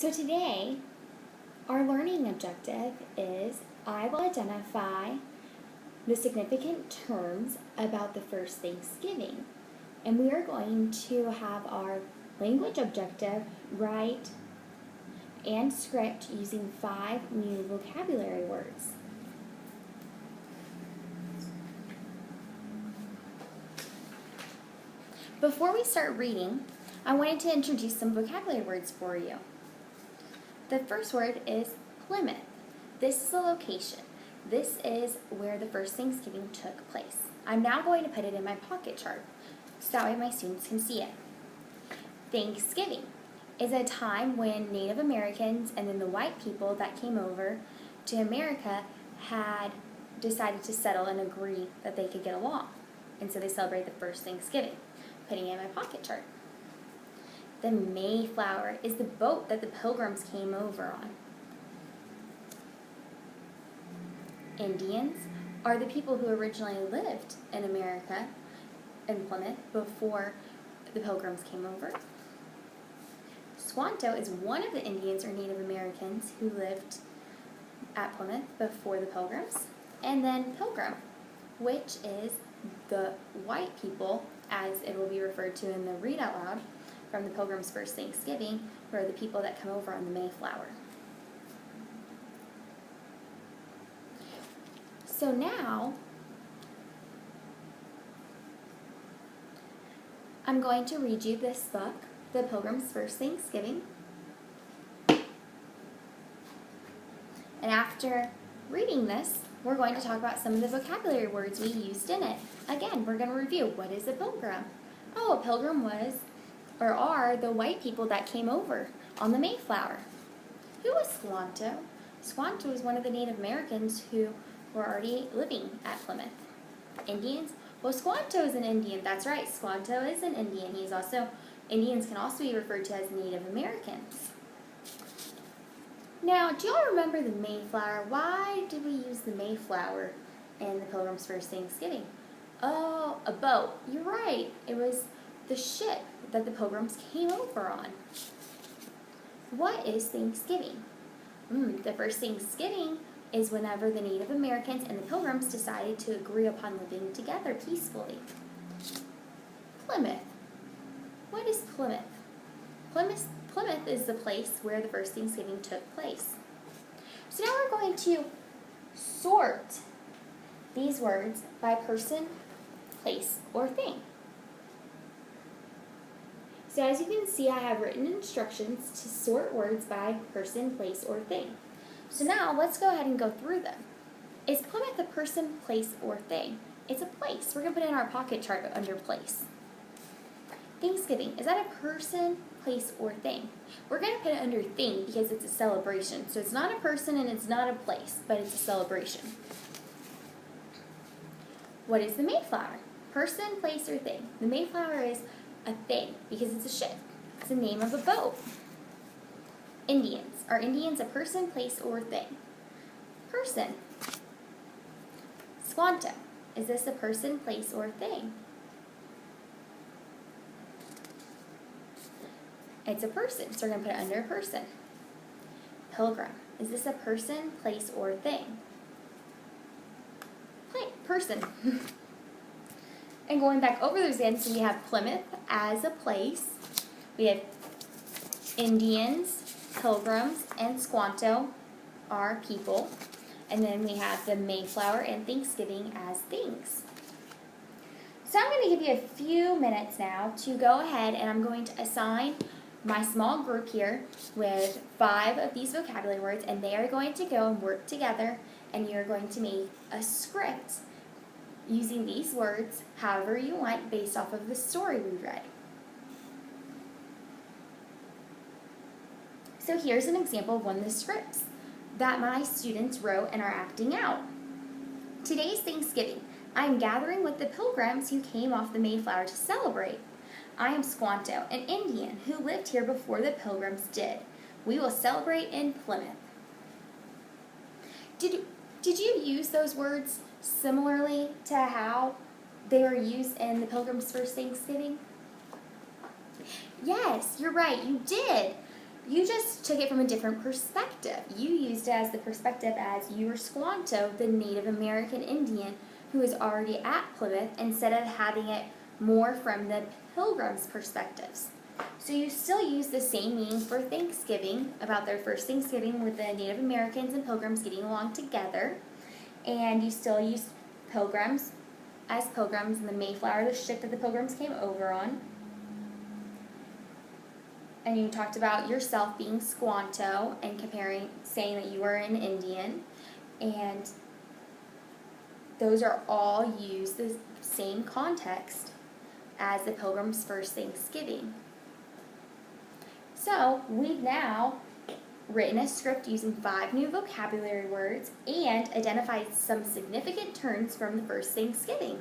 So today, our learning objective is I will identify the significant terms about the first Thanksgiving. And we are going to have our language objective write and script using 5 new vocabulary words. Before we start reading, I wanted to introduce some vocabulary words for you. The first word is Plymouth. This is a location. This is where the first Thanksgiving took place. I'm now going to put it in my pocket chart so that way my students can see it. Thanksgiving is a time when Native Americans and then the white people that came over to America had decided to settle and agree that they could get along. And so they celebrate the first Thanksgiving, putting it in my pocket chart. The Mayflower is the boat that the Pilgrims came over on. Indians are the people who originally lived in America, in Plymouth, before the Pilgrims came over. Squanto is one of the Indians or Native Americans who lived at Plymouth before the Pilgrims. And then Pilgrim, which is the white people, as it will be referred to in the read out loud, from the Pilgrims' first Thanksgiving, who are the people that come over on the Mayflower. So now, I'm going to read you this book, The Pilgrims' First Thanksgiving. And after reading this, we're going to talk about some of the vocabulary words we used in it. Again, we're going to review, what is a pilgrim? Oh, a pilgrim was, or are, the white people that came over on the Mayflower. Who was Squanto? Squanto was one of the Native Americans who were already living at Plymouth. Indians? Well, Squanto is an Indian. That's right, Squanto is an Indian. Indians can also be referred to as Native Americans. Now, do y'all remember the Mayflower? Why did we use the Mayflower in the Pilgrims' first Thanksgiving? Oh, a boat. You're right. It was the ship that the Pilgrims came over on. What is Thanksgiving? The first Thanksgiving is whenever the Native Americans and the Pilgrims decided to agree upon living together peacefully. Plymouth. What is Plymouth? Plymouth is the place where the first Thanksgiving took place. So now we're going to sort these words by person, place, or thing. So as you can see, I have written instructions to sort words by person, place, or thing. So now let's go ahead and go through them. Is Plymouth a person, place, or thing? It's a place. We're going to put it in our pocket chart under place. Thanksgiving, is that a person, place, or thing? We're going to put it under thing because it's a celebration. So it's not a person and it's not a place, but it's a celebration. What is the Mayflower? Person, place, or thing? The Mayflower is a thing because it's a ship. It's the name of a boat. Indians. Are Indians a person, place, or thing? Person. Squanto. Is this a person, place, or thing? It's a person, so we're going to put it under person. Pilgrim. Is this a person, place, or thing? Person. And going back over those again, so we have Plymouth as a place. We have Indians, Pilgrims, and Squanto are people. And then we have the Mayflower and Thanksgiving as things. So I'm going to give you a few minutes now to go ahead and I'm going to assign my small group here with 5 of these vocabulary words, and they are going to go and work together, and you're going to make a script using these words however you want based off of the story we read. So here's an example of one of the scripts that my students wrote and are acting out. Today's Thanksgiving. I am gathering with the Pilgrims who came off the Mayflower to celebrate. I am Squanto, an Indian who lived here before the Pilgrims did. We will celebrate in Plymouth. Did you use those words similarly to how they were used in the Pilgrims' first Thanksgiving? Yes, you're right, you did. You just took it from a different perspective. You used it as the perspective as you were Squanto, the Native American Indian who was already at Plymouth, instead of having it more from the Pilgrims' perspectives. So you still use the same meaning for Thanksgiving, about their first Thanksgiving with the Native Americans and Pilgrims getting along together. And you still use Pilgrims as Pilgrims and the Mayflower, the ship that the Pilgrims came over on. And you talked about yourself being Squanto and saying that you were an Indian. And those are all used the same context as the Pilgrims' first Thanksgiving. So we've now written a script using 5 new vocabulary words and identified some significant terms from the first Thanksgiving.